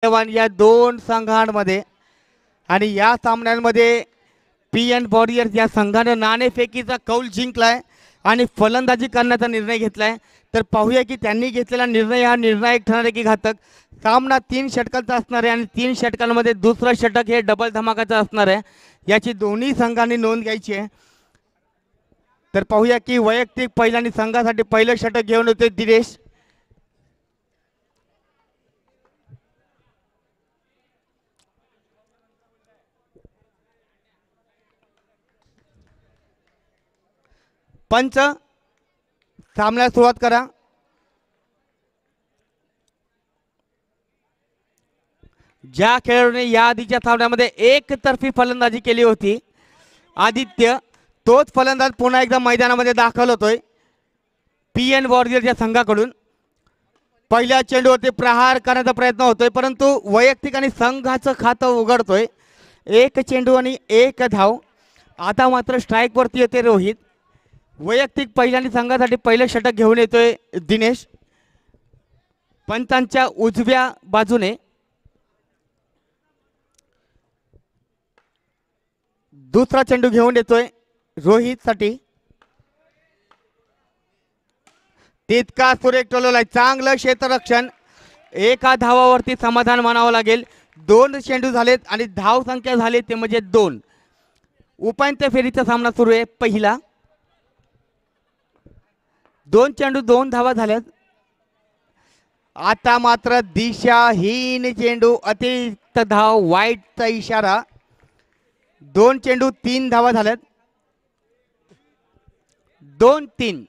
या दोन संघांमध्ये आणि या सामन्यांमध्ये पीएन वॉरियर्स या संघाने नाणेफेकीचा कौल जिंकलाय आणि फलंदाजी करण्याचा निर्णय घेतलाय। तर पाहूया की त्यांनी घेतलेला निर्णय हा निर्णायक ठरणार आहे की घातक। सामना 3 षटकांचा असणार आहे आणि 3 षटकांमध्ये दुसरं षटक हे डबल धमाकाचं असणार आहे, याची दोन्ही संघांनी नोंद घ्यायची आहे। तर पाहूया की वैयक्तिक पहिला आणि संघासाठी पहिलं षटक घेऊन होते दिनेश। पंच सामन्याला सुरुवात करा। ज्या खेळाडूने या आधीच्या सामन्यामध्ये एकतर्फी फलंदाजी केली होती आदित्य, तोच फलंदाज पुन्हा एकदा मैदानामध्ये दाखल होतोय पीएन वॉरियर्स या संघाकडून। पहिल्या चेंडूवरती प्रहार करण्याचा प्रयत्न होतोय परंतु वैयक्तिक आणि संघाचं खातं उघडतोय। एक चेंडू आणि एक धाव। आता मात्र स्ट्राइक वरती येते रोहित। वैयक्तिक पहिल्या आणि संघासाठी पहिलं षटक घेऊन येतोय दिनेश। पंचांच्या उजव्या बाजूने दुसरा चेंडू घेऊन येतोय रोहित साठी। तितका सुरेख टोलवलाय, चांगलं क्षेत्ररक्षण। एका धावावरती समाधान मानावं लागेल। 2 चेंडू झालेत आणि धाव संख्या झाली ते म्हणजे 2। उपांत्य फेरीचा सामना सुरू आहे पहिला। 2 चेंडू 2 धावा झाल्यात। आता मात्र दिशाहीन चेंडू, अतिरिक्त धाव, वाईटचा इशारा। 2 चेंडू 3 धावा झाल्यात। 2-3।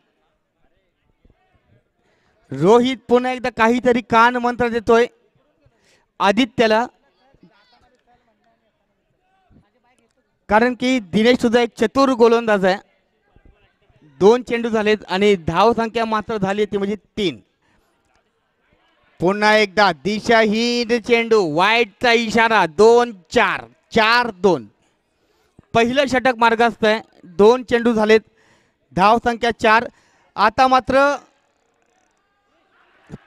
रोहित पुन्हा एकदा काहीतरी कान मंत्र देतोय आदित्यला, कारण की दिनेश सुद्धा एक चतुर गोलंदाज आहे। 2 चेंडू झालेत आणि धाव संख्या मात्र झाली ती म्हणजे 3। पुन्हा एकदा दिशाहीन चेंडू, वाईटचा इशारा। 2-4, 4-2। पहिलं षटक मार्गस्थ आहे। 2 चेंडू झालेत, धाव संख्या 4। आता मात्र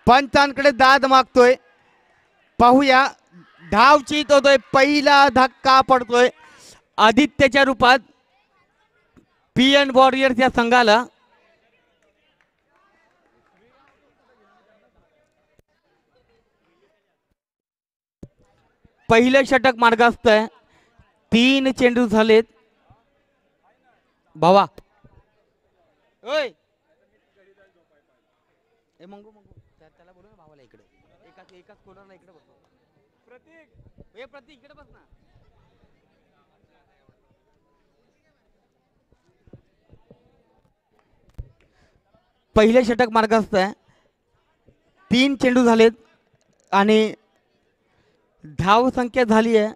पंचांकडे दाद मागतोय। पाहूया, धाव चीत होतोय, पहिला धक्का पडतोय आदित्यच्या रूपात पीएन वॉरियर्स या संघाला। पहिले षटक मार्गस्थ आहे। 3 चेंडू झालेत। भावा ओय ए मंगू त्याला बोलू ना भावाला इकडे, एकाच कोणाला इकडे बसव। प्रतीक ए प्रतीक इकडे बस ना। पहिले षटक मार्गस्थ आहे। 3 चेंडू झालेत आणि धाव संख्या झाली आहे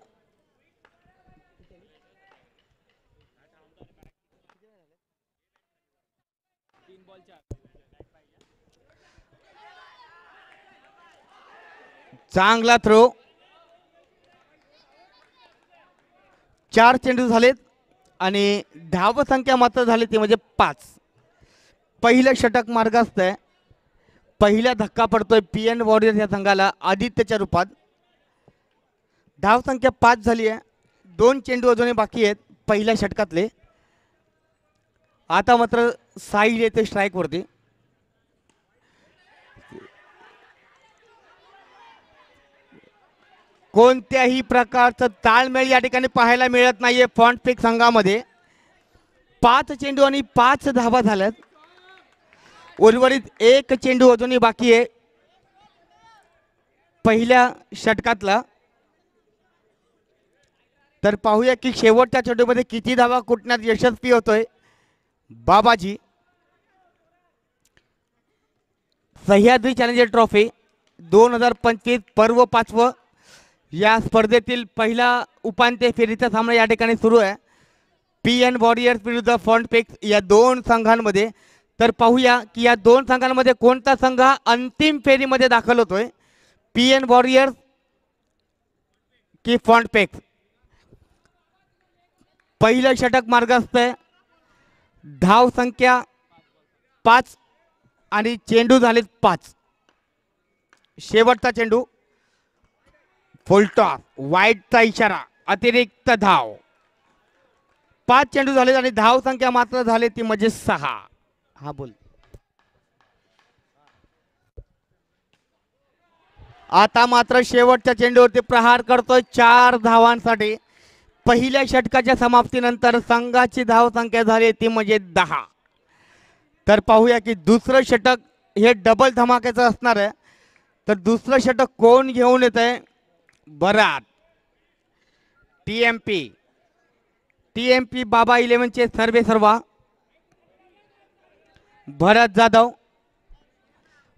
चांगला थ्रो। 4 चेंडू झालेत आणि धाव संख्या मात्र झाली ती म्हणजे 5। पहिलं षटक मार्गस्थ आहे। पहिला धक्का पडतोय पीएन वॉरियर्स या संघाला आदित्यच्या रूपात। धाव संख्या 5 झाली आहे। 2 चेंडू अजूनही बाकी आहेत पहिल्या षटकातले। आता मात्र साईल येते स्ट्राइक वरती। कोणत्याही प्रकारचं ताळमेळ या ठिकाणी पाहायला मिळत नाहीये फॉन्ट पिक संघामध्ये। 5 चेंडू आणि 5 धावा झाल्यात। उर्वरित 1 चेंडू अजूनही बाकी आहे पहिल्या षटकातला। तर पाहूया की शेवटच्या चेंडूमध्ये किती धावा कुटण्यात यशस्वी होतोय बाबाजी। सह्याद्री चॅलेंजर ट्रॉफी 2025 पर्व 5वं या स्पर्धेतील पहिला उपांत्य फेरीचा सामना या ठिकाणी सुरू आहे पीएन वॉरियर्स विरुद्ध फॉन्ट पिक्स या दोन संघांमध्ये। तर पाहूया की या दोन संघांमध्ये कोणता संघ अंतिम फेरीमध्ये दाखल होतोय, पीएन वॉरियर्स की फॉन्ट पिक्स। पहिलं षटक मार्गस्थ आहे। धाव संख्या 5 आणि चेंडू झाले 5। शेवटचा चेंडू फुलटॉस, वाईटचा इशारा, अतिरिक्त धाव. 5 चेंडू झाले आणि धाव संख्या मात्र झाली ती म्हणजे 6. हा बोल. आता मात्र शेवटच्या चेंडूवरती प्रहार करतोय 4 धावांसाठी. पहिल्या षटकाच्या समाप्तीनंतर संघाची धाव संख्या झाली ती म्हणजे 10. तर पाहूया की दुसरं षटक हे डबल धमाक्याचं असणार आहे. तर दुसरं षटक कोण घेऊन येत आहे? बरात टीएमपी बाबा 11चे सर्वे सर्वा भरत जाधव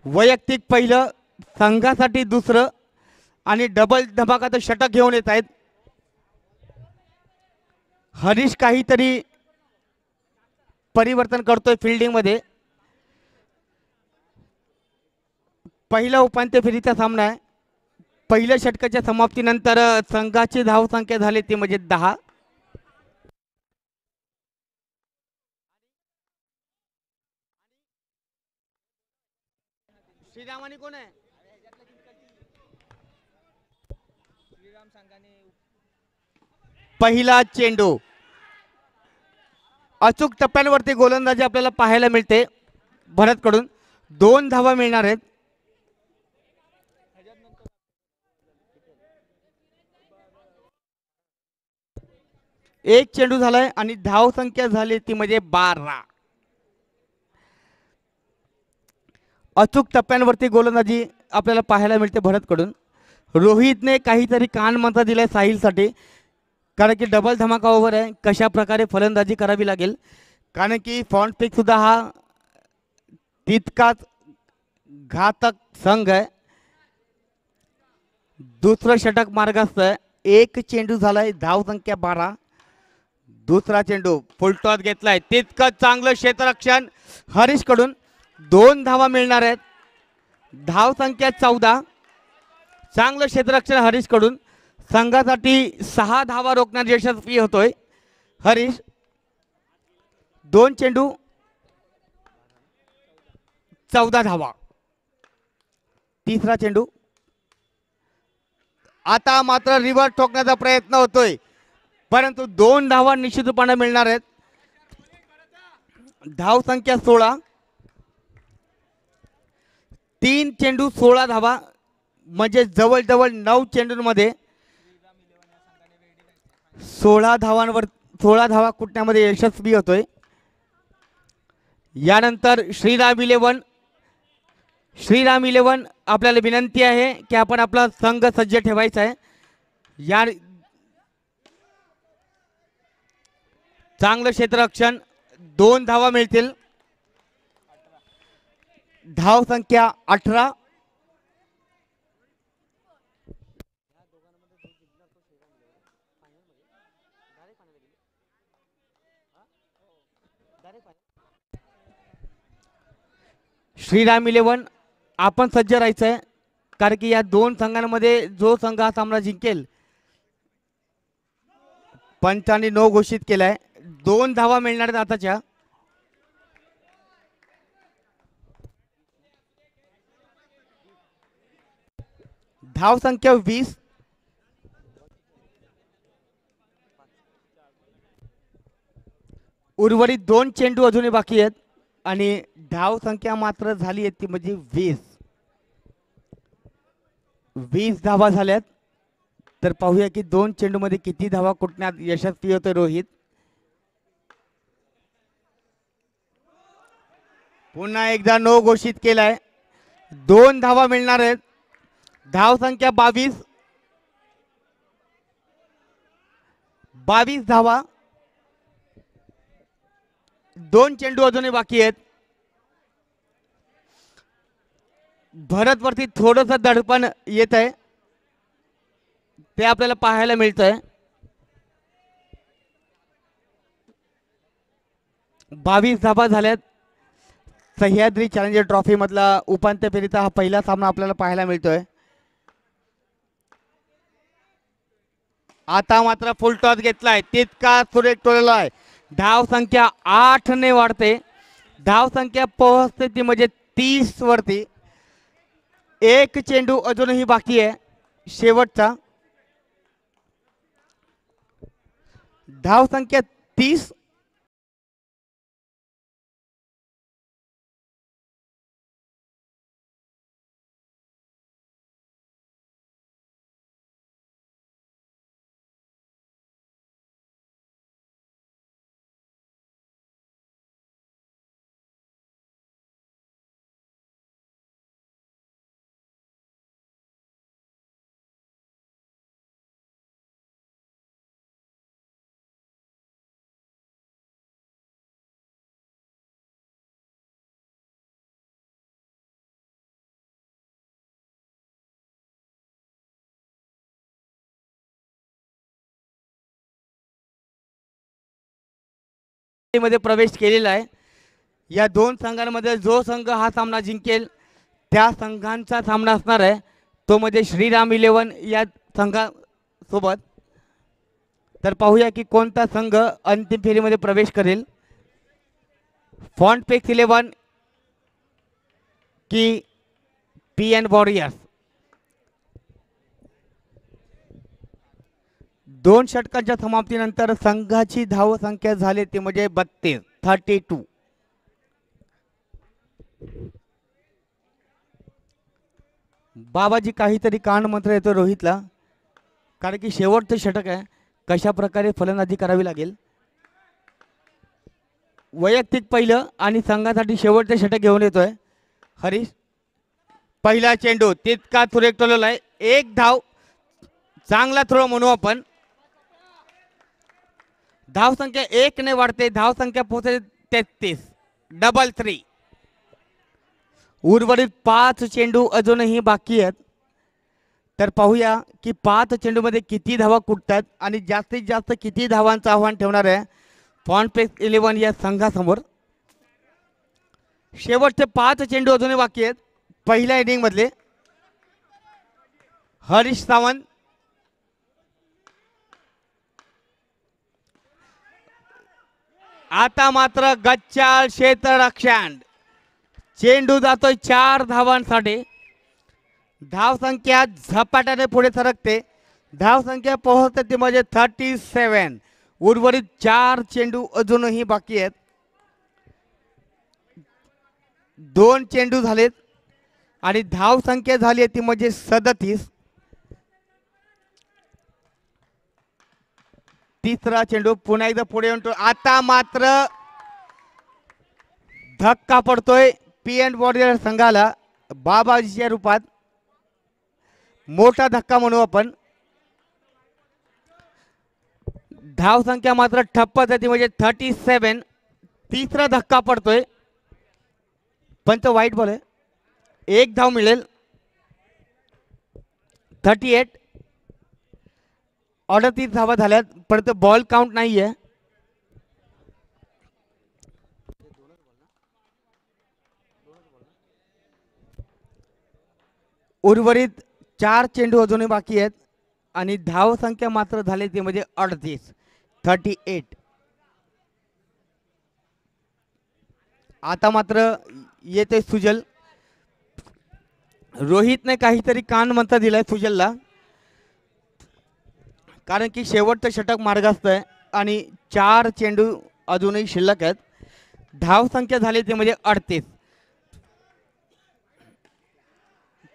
वैयक्तिक पहिलं, संघासाठी दुसरं आणि डबल धमाकाचं षटक घेऊन येत आहेत. हरीश काहीतरी परिवर्तन करतोय फिल्डिंग मध्ये. पहिला उपांत्य फेरीचा सामना आहे. पहिल्या षटकाच्या समाप्तीनंतर संघाची धाव संख्या झाली ती म्हणजे 10. श्रीरामानी कोण आहे? पहिला चेंडू अचूक टप्प्यांवरती गोलंदाजी आपल्याला पाहायला मिळते भरतकडून. 2 धावा मिळणार आहेत. एक चेंडू झालाय आणि धाव संख्या झाली ती म्हणजे 12. अचूक टप्प्यांवरती गोलंदाजी आपल्याला पाहायला मिळते भरतकडून. रोहितने काहीतरी कान मंत्र दिलाय साहिलसाठी, कारण की डबल धमाका ओव्हर आहे. कशा प्रकारे फलंदाजी करावी लागेल, कारण की फॉन्ट पिक सुद्धा हा तितकाच घातक संघ आहे. दुसरं षटक मार्गस्थ आहे. एक चेंडू झालाय, धाव संख्या 12. दुसरा चेंडू फुलटॉस घेतलाय, तितकं चांगलं क्षेत्ररक्षण हरीश कडून. 2 धावा मिळणार आहेत. धाव संख्या 14. चांगलं क्षेत्ररक्षण हरीश कडून. संघासाठी 6 धावा रोखण्यात यशस्वी होतोय हरीश. 2 चेंडू 14 धावा. तिसरा चेंडू आता मात्र रिव्हर्स ठोकण्याचा प्रयत्न होतोय, परंतु 2 धावा निश्चित रूपाने मिळणार आहेत. धाव संख्या 16. 3 चेंडू 16 धावा, म्हणजे जवळजवळ 9 चेंडूंमध्ये 16 धावा कुटण्यामध्ये यशस्वी होतोय. यानंतर श्रीराम 11 आपल्याला विनंती आहे की आपण आपला संघ सज्ज ठेवायचा आहे. या चांगलं क्षेत्ररक्षण, 2 धावा मिळतील. धाव संख्या 18. श्रीराम 11 आपण सज्ज राहायचं आहे, कारण की या 2 संघांमध्ये जो संघ हा सामना जिंकेल, पंचांनी नो घोषित केलाय. 2 धावा मिळणार आहेत आताच्या. धाव संख्या 20. उर्वरित 2 चेंडू अजूनही बाकी आहेत आणि धाव संख्या मात्र झाली आहे ती म्हणजे 20 धावा झाल्यात. तर पाहूया की 2 चेंडू मध्ये किती धावा कुटण्यात यशस्वी होते रोहित. पुन्हा एकदा नो घोषित केलाय. 2 धावा मिळणार आहेत. धाव संख्या 22 धावा. 2 चेंडू अजूनही बाकी आहेत. भरत वरती थोडंसं दडपण येत आहे, ते आपल्याला पाहायला मिळतंय. 22 धावा झाल्यात. सह्याद्री चॅलेंजर ट्रॉफी मधला उपांत्य फेरीचा हा पहिला सामना आपल्याला पाहायला मिळतोय. आता मात्र फुल टॉस घेतलाय, तितका सुरेख टोलला आहे. धाव संख्या 8 ने वाढते. धाव संख्या पोहोचते ती म्हणजे 30 वरती. एक चेंडू अजूनही बाकी आहे शेवटचा. धाव संख्या 30. मध्ये प्रवेश केलेला आहे. या दोन संघांमध्ये जो संघ हा सामना जिंकेल त्या संघांचा सामना असणार आहे तो म्हणजे श्रीराम 11 या संघासोबत. तर पाहूया की कोणता संघ अंतिम फेरीमध्ये प्रवेश करेल. फॉन्टपेक्स 11 की PN वॉरियर्स. 2 षटकांच्या समाप्तीनंतर संघाची धाव संख्या झाली ती म्हणजे 32. बाबाजी काहीतरी कान मंत्र येतो रोहितला, कारण की शेवटचं षटक आहे. कशा प्रकारे फलंदाजी करावी लागेल. वैयक्तिक पहिलं आणि संघासाठी शेवटचं षटक घेऊन येतोय हरीश. पहिला चेंडू तितका सुरेख टोलला आहे. एक धाव, चांगला थ्रो म्हणू आपण. धाव संख्या 1 ने वाढते. धाव संख्या पोहोचते 33. डबल 3. उर्वरित 5 चेंडू अजूनही बाकी आहेत. तर पाहूया की 5 चेंडूमध्ये किती धावा कुठतात आणि जास्तीत जास्त किती धावांचं आव्हान ठेवणार आहे फॉन्टपेक्स 11 या संघासमोर. शेवटचे 5 चेंडू अजूनही बाकी आहेत पहिल्या इनिंग मधले. हरीश सावंत आता मात्र गच्चाळ क्षेत्ररक्षण. चेंडू जातोय 4 धावांसाठी. धाव संख्या झपाट्याने पुढे सरकते. धाव संख्या पोहोचते ती म्हणजे 37. उर्वरित 4 चेंडू अजूनही बाकी आहेत. 2 चेंडू झालेत आणि धाव संख्या झाली आहे ती म्हणजे 37. तिसरा चेंडू पुन्हा एकदा पुढे येऊन आता मात्र धक्का पडतोय PN वॉरियर संघाला बाबाजीच्या रूपात. मोठा धक्का म्हणू आपण. धाव संख्या मात्र ठप्पच आहे ती म्हणजे 37. तिसरा धक्का पडतोय. पंच वाईट बॉल आहे. एक धाव मिळेल. 38. 38 धावा झाल्यात पण तो बॉल काउंट नाहीये. उर्वरित 4 चेंडू अजूनही बाकी आहेत आणि धाव संख्या मात्र झाली ती म्हणजे 38. आता मात्र येते सुजल. रोहितने काहीतरी कान मंत्र दिलाय सुजलला, कारण की शेवटचं षटक मार्गस्थ आहे आणि 4 चेंडू अजूनही शिल्लक आहेत. धाव संख्या झाली ती म्हणजे 38.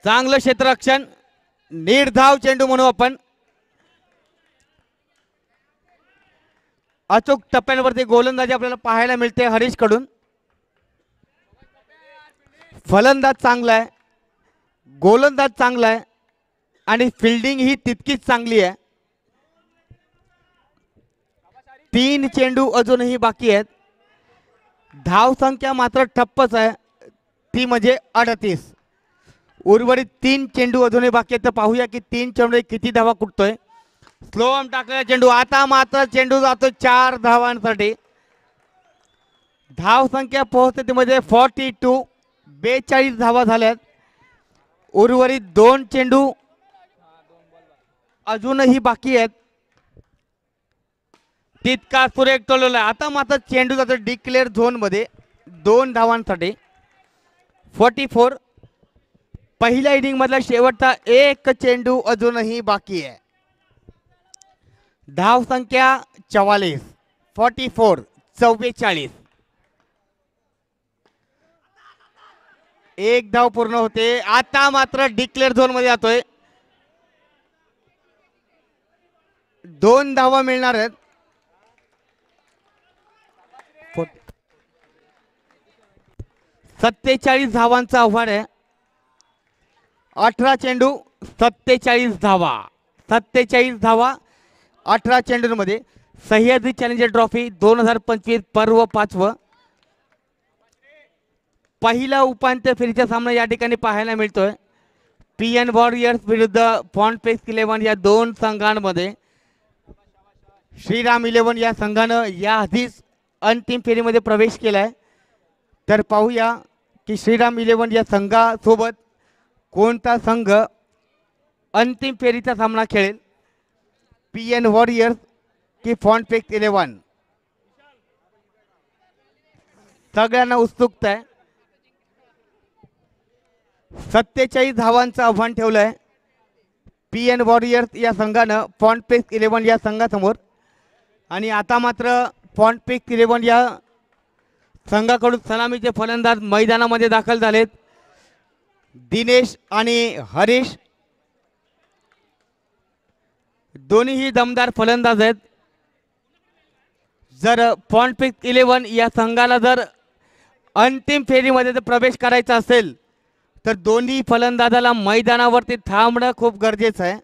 चांगलं क्षेत्ररक्षण, निर्धाव चेंडू म्हणू आपण. अचूक टप्प्यांवरती गोलंदाजी आपल्याला पाहायला मिळते हरीश कडून. फलंदाज चांगला आहे, गोलंदाज चांगला आहे आणि फिल्डिंग ही तितकीच चांगली आहे. 3 चेंडू अजूनही बाकी आहेत. धाव संख्या मात्र ठप्पच आहे ती म्हणजे 38. उर्वरित 3 चेंडू अजूनही बाकी आहेत. तर पाहूया की 3 चेंडू किती धावा कुठतोय. स्लो ऑन टाकलेला चेंडू आता मात्र चेंडू जातो 4 धावांसाठी. धाव संख्या पोहोचते ती म्हणजे 42. 42 धावा झाल्यात. उर्वरित 2 चेंडू अजूनही बाकी आहेत. तितका सुरेख टोलवला. आता मात्र चेंडू जातो डिक्लेअर झोन मध्ये 2 धावांसाठी. 44. पहिल्या इनिंग मधला शेवटचा एक चेंडू अजूनही बाकी आहे. धाव संख्या 44 44. एक धाव पूर्ण होते. आता मात्र डिक्लेअर झोन मध्ये जातोय. 2 धावा मिळणार आहेत. 47 धावांचा आव्हान आहे. 18 चेंडू 47 धावा. 47 धावा 18 चेंडूंमध्ये. सह्याद्री चॅलेंजर ट्रॉफी 2025 पर्व 5. पहिला उपांत्य फेरीचा सामना या ठिकाणी पाहायला मिळतोय. पीएन वॉरियर्स विरुद्ध फॉन्टपेक्स 11 या दोन संघांमध्ये. श्रीराम 11 या संघानं या आधीच अंतिम फेरीमध्ये प्रवेश केलाय. तर पाहूया की श्रीराम 11 या संघासोबत कोणता संघ अंतिम फेरीचा सामना खेळेल. पीएन वॉरियर्स की फॉन्टपेक्स 11. सगळ्यांना उत्सुकता आहे. 47 धावांचं आव्हान ठेवलंय पीएन वॉरियर्स या संघानं फॉन्टपेक्स 11 या संघासमोर. आणि आता मात्र फॉन्टपेक्स 11 या संघाकडून सलामीचे फलंदाज मैदानामध्ये दाखल झालेत. दिनेश आणि हरीश दोन्हीही दमदार फलंदाज आहेत. जर फॉन्टपेक्स 11 या संघाला जर अंतिम फेरीमध्ये जर प्रवेश करायचा असेल तर दोन्ही फलंदाजाला मैदानावरती थांबणं खूप गरजेचं आहे.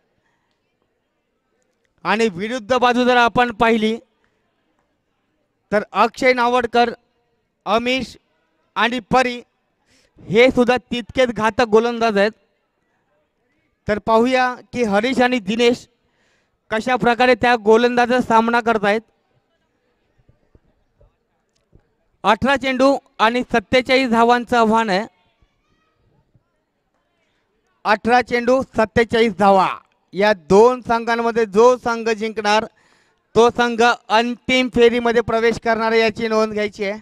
आणि विरुद्ध बाजू जर आपण पाहिली तर अक्षय नावडकर, अमिश आणि परी हे सुद्धा तितकेच घातक गोलंदाज आहेत. तर पाहूया की हरीश आणि दिनेश कशा प्रकारे त्या गोलंदाजाचा सामना करतायत. 18 चेंडू आणि 47 धावांचं आव्हान आहे. 18 चेंडू 47 धावा. या दोन संघांमध्ये जो संघ जिंकणार तो संघ अंतिम फेरीमध्ये प्रवेश करणार याची नोंद घ्यायची आहे.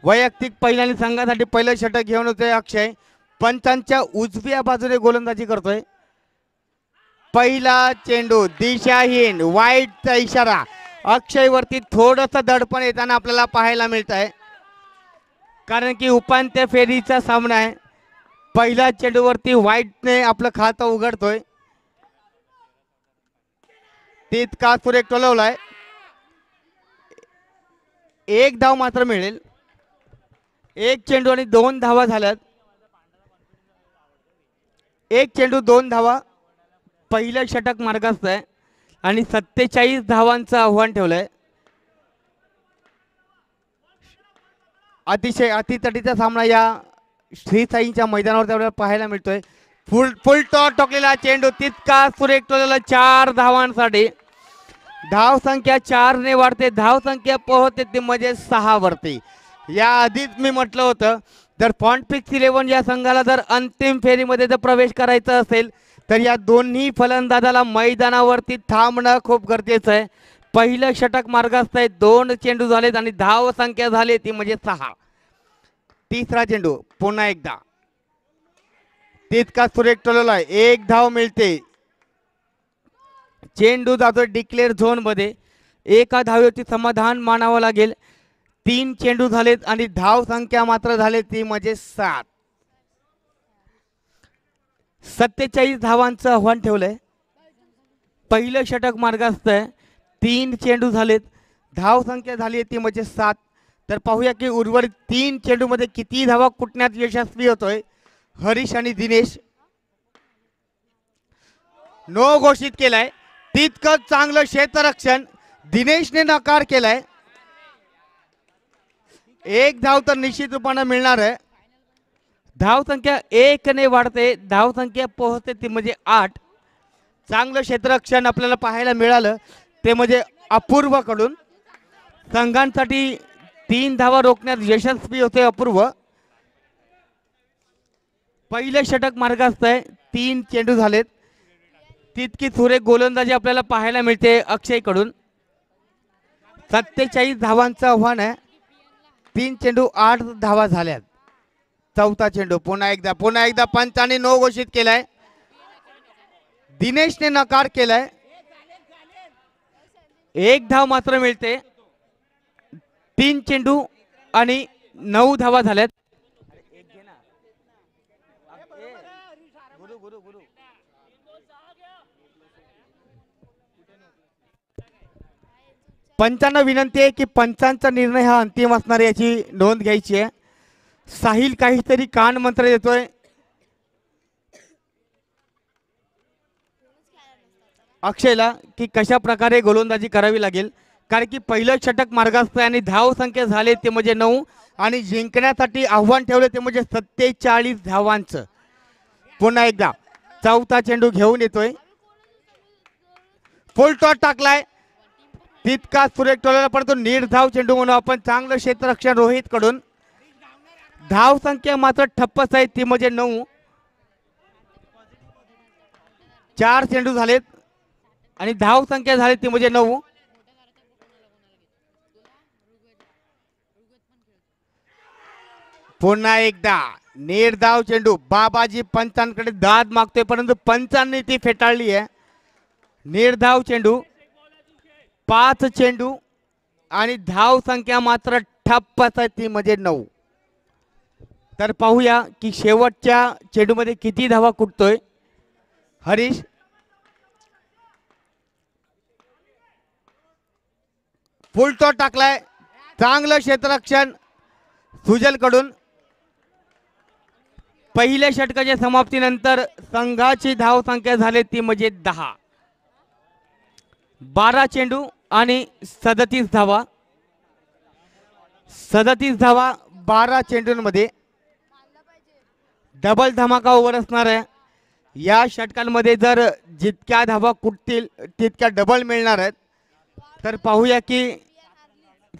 वैयक्तिक पहिल्याने संघासाठी पहिलं षटक घेऊन होते अक्षय. पंचांच्या उजव्या बाजूने गोलंदाजी करतोय. पहिला चेंडू दिशाहीन, वाईटचा इशारा. अक्षय वरती थोडंसं दडपण येताना आपल्याला पाहायला मिळत आहे. कारण की उपांत्य फेरीचा सामना आहे. पहिल्या चेंडूवरती वाईटने आपलं खातं उघडतोय. तितका सुरेख टोलवलाय. एक धाव मात्र मिळेल. एक चेंडू आणि 2 धावा झाल्यात. एक चेंडू 2 धावा. पहिलं षटक मार्गस्थ आहे आणि 47 धावांचं आव्हान ठेवलंय. अतिशय अतितटीचा सामना या श्रीसाईंच्या मैदानावर आपल्याला पाहायला मिळतोय. फुल टॉस टोकलेला चेंडू तितका सुरेख टोललेला 4 धावांसाठी. धाव संख्या 4 ने वाढते. धाव संख्या पोहोचते ती म्हणजे 6 वरती. या आधीच मी म्हटलं होतं जर फॉन्टपेक्स 11 या संघाला जर अंतिम फेरीमध्ये जर प्रवेश करायचा असेल तर या दोन्ही फलंदाजाला मैदानावरती थांबणं खूप गरजेचं आहे. पहिलं षटक मार्गस्थ आहे. 2 चेंडू झालेत आणि धाव संख्या झाली ती म्हणजे 6. तिसरा चेंडू पुन्हा एकदा तितका सुरेख टोलवला. एक धाव मिळते. चेंडू जातो डिक्लेअर झोन मध्ये. एका धावेवरती समाधान मानावं लागेल. 3 चेंडू झालेत आणि धाव संख्या मात्र झाले ती म्हणजे 7. 47 धावांचं आव्हान ठेवलंय. पहिलं षटक मार्गस्थ आहे. 3 चेंडू झालेत. धाव संख्या झाली ती म्हणजे 7. तर पाहूया की उर्वरित 3 चेंडू मध्ये किती धावा कुटण्यात यशस्वी होतोय हरीश आणि दिनेश. नो घोषित केलाय. तितकंच चांगलं क्षेत्ररक्षण दिनेशने नकार केलाय. एक धाव तर निश्चित रूपाने मिळणार आहे. धाव संख्या 1 ने वाढते. धाव संख्या पोहोचते ती म्हणजे 8. चांगलं क्षेत्ररक्षण आपल्याला पाहायला मिळालं ते म्हणजे अपूर्व कडून. संघांसाठी 3 धावा रोखण्यात यशस्वी होते अपूर्व. पहिले षटक मार्गस्थ आहे. 3 चेंडू झालेत. तितकी सुरेख गोलंदाजी आपल्याला पाहायला मिळते अक्षय कडून. 47 धावांचं आव्हान आहे. 3 चेंडू 8 धावा झाल्यात. चौथा चेंडू पुन्हा एकदा पंचाने नो घोषित केलाय. दिनेशने नकार केलाय. एक धाव मात्र मिळते. 3 चेंडू आणि 9 धावा झाल्यात. पंचांना विनंती आहे की पंचांचा निर्णय हा अंतिम असणार याची नोंद घ्यायची आहे. साहिल काहीतरी कान मंत्र देतोय. अक्षयला की कशा प्रकारे गोलंदाजी करावी लागेल, कारण की पहिलं षटक मार्गास्थ आहे आणि धाव संख्या झाले ते म्हणजे 9 आणि जिंकण्यासाठी आव्हान ठेवले ते म्हणजे 47 धावांचं. पुन्हा एकदा चौथा चेंडू घेऊन येतोय. फुल टॉस टाकलाय, तितका सुरेख टोलला परंतु निर्धाव चेंडू म्हणून आपण चांगलं क्षेत्ररक्षण रोहित कडून. धाव संख्या मात्र ठप्पच आहे ती म्हणजे 9. 4 चेंडू झालेत आणि धाव संख्या झाली ती म्हणजे 9. पुन्हा एकदा निर्धाव चेंडू. बाबाजी पंचांकडे दाद मागतोय परंतु पंचांनी ती फेटाळली आहे. निर्धाव चेंडू, 5 चेंडू आणि धाव संख्या मात्र ठप्पच आहे ती म्हणजे 9. तर पाहूया की शेवटच्या चेंडूमध्ये किती धावा कुठतोय हरीश. फुल टॉस टाकलाय, चांगलं क्षेत्ररक्षण सुजल कडून. पहिल्या षटकाच्या समाप्तीनंतर संघाची धाव संख्या झाली ती म्हणजे 10. 12 चेंडू आणि 37 धावा. 37 धावा 12 चेंडूंमध्ये. डबल धमाका ओव्हर असणार आहे या षटकांमध्ये. जर जितक्या धावा कुठतील तितक्या डबल मिळणार आहेत. तर पाहूया की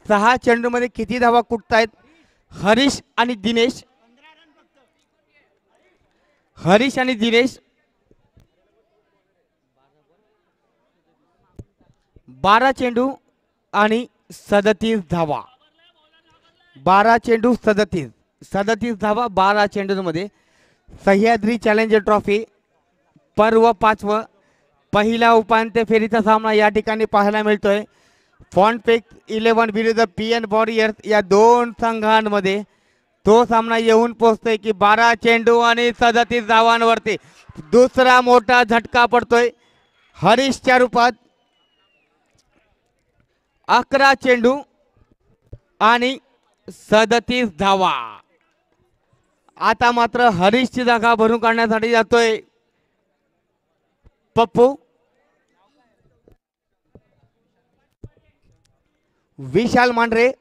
6 चेंडूमध्ये किती धावा कुठतायत हरीश आणि दिनेश. हरीश आणि दिनेश 12 चेंडू आणि 37 धावा. 12 चेंडू 37 धावा 12 चेंडूंमध्ये. सह्याद्री चॅलेंजर ट्रॉफी पर्व 5व पहिला उपांत्य फेरीचा सामना या ठिकाणी पाहायला मिळतोय. फॉन्टपेक्स 11 विरुद्ध PN वॉरियर्स या दोन संघांमध्ये तो सामना येऊन पोहोचतोय की 12 चेंडू आणि 37 धावांवरती दुसरा मोठा झटका पडतोय हरीशच्या रूपात. 11 चेंडू आणि 37 धावा. आता मात्र हरीशची जागा भरून काढण्यासाठी जातोय पप्पू. विशाल मांढरे,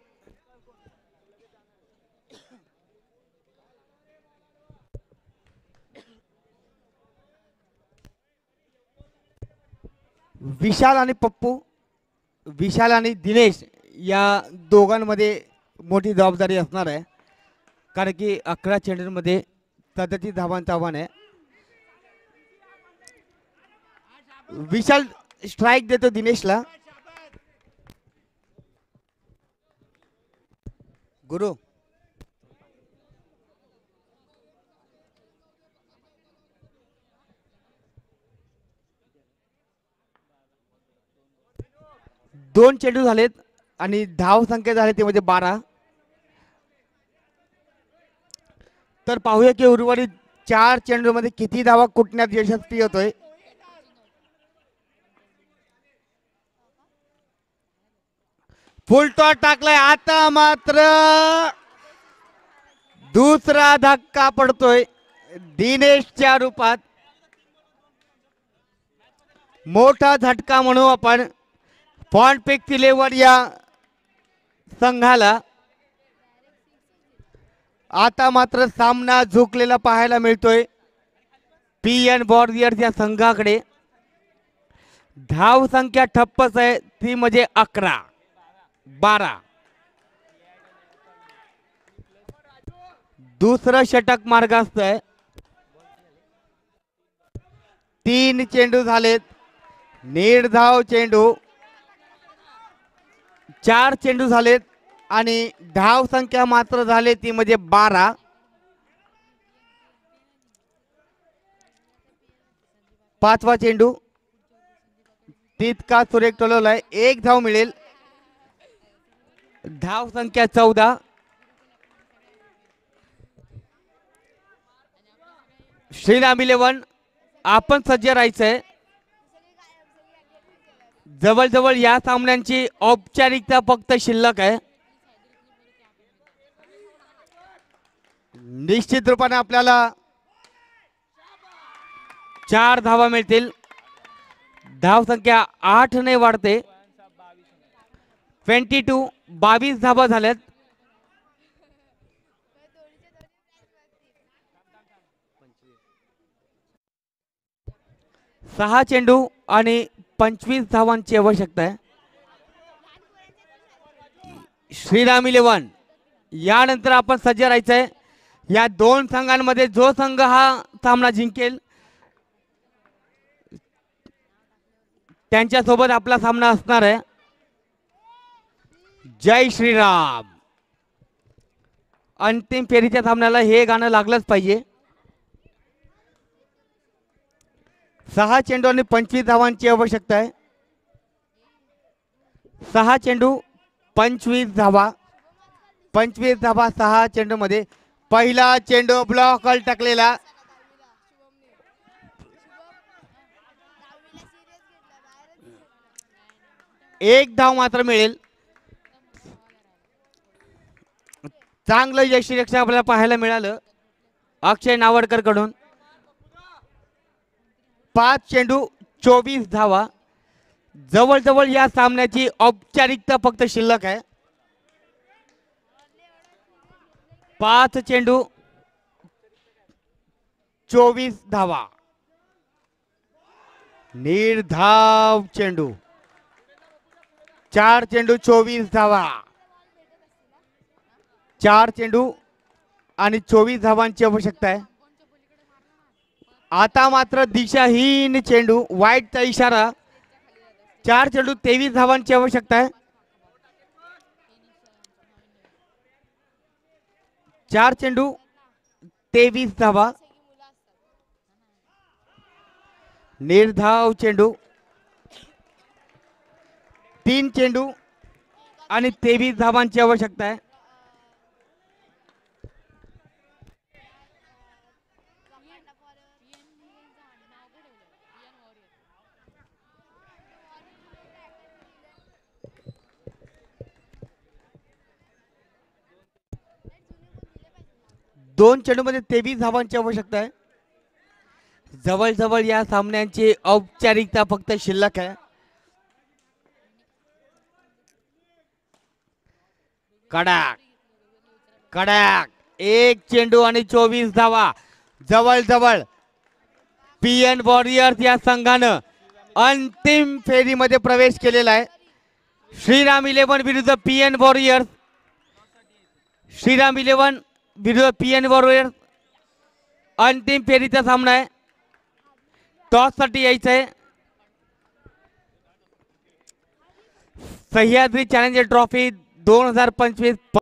विशाल आणि पप्पू, विशाल आणि दिनेश या दोघांमध्ये मोठी जबाबदारी असणार आहे. कारण की 11 चेंडूंमध्ये 37 धावांचं आव्हान आहे. विशाल स्ट्राइक देतो दिनेशला. गुरु दोन चेंडू झालेत आणि धाव संख्या झाली ते म्हणजे 12. तर पाहूया की उर्वरित 4 चेंडूमध्ये किती धावा कुटण्यात यशस्वी होतोय. फुल टॉस टाकलाय. आता मात्र दुसरा धक्का पडतोय दिनेशच्या रूपात. मोठा झटका म्हणू आपण फॉन्टपेक्स 11 या संघाला. आता मात्र सामना झुकलेला पाहायला मिळतोय PN वॉरियर्स या संघाकडे. धाव संख्या ठप्पच आहे ती म्हणजे 11. 12 दुसरं षटक मार्गास्थ आहे. 3 चेंडू झालेत. निर्धाव चेंडू 4 चेंडू झालेत आणि धाव संख्या मात्र झाले ती म्हणजे 12. पाचवा चेंडू तितका सुरेख टोलवलाय. एक धाव मिळेल. धाव संख्या 14. श्रीराम 11 आपण सज्ज राहायचंय. जवळजवळ या सामन्यांची औपचारिकता फक्त शिल्लक आहे. निश्चित रूपाने आपल्याला 4 धावा मिळतील. धाव संख्या 8 ने वाढते. 22 धावा झाल्यात. 6 चेंडू आणि 25 धावांची आवश्यकता आहे. श्रीराम 11 यानंतर आपण सज्ज राहायचंय. या दोन संघांमध्ये जो संघ हा सामना जिंकेल त्यांच्यासोबत आपला सामना असणार आहे. जय श्रीराम. अंतिम फेरीच्या सामन्याला हे गाणं लागलंच पाहिजे. 6 चेंडू आणि 25 धावांची आवश्यकता आहे. 6 चेंडू 25 धावा. 25 धावा 6 चेंडू मध्ये. पहिला चेंडू ब्लॉकवर टाकलेला. एक धाव मात्र मिळेल. चांगलं यशरक्षण आपल्याला पाहायला मिळालं अक्षय नावडकर कडून. 5 चेंडू 24 धावा. जवळजवळ या सामन्याची औपचारिकता फक्त शिल्लक आहे. 5 चेंडू 24 धावा. निर्धाव चेंडू. 4 चेंडू 24 धावा. 4 चेंडू आणि 24 धावांची आवश्यकता आहे. आता मात्र दिशाहीन चेंडू. वाईटचा इशारा. 4 चेंडू 23 धावांची आवश्यकता आहे. 4 चेंडू 23 धावा. निर्धाव चेंडू. 3 चेंडू आणि 23 धावांची आवश्यकता आहे. दोन चेंडूमध्ये 23 धावांची आवश्यकता आहे. जवळजवळ या सामन्यांची औपचारिकता फक्त शिल्लक आहे. कडक कडक. 1 चेंडू आणि 24 धावा. जवळजवळ पीएन वॉरियर्स या संघानं अंतिम फेरीमध्ये प्रवेश केलेला आहे. श्रीराम 11 विरुद्ध पीएन वॉरियर्स. श्रीराम 11 विरुद्ध पीएन वॉरियर्स अंतिम फेरीचा सामना आहे. टॉस साठी यायचंय. Sahyadri challenger trophy 2025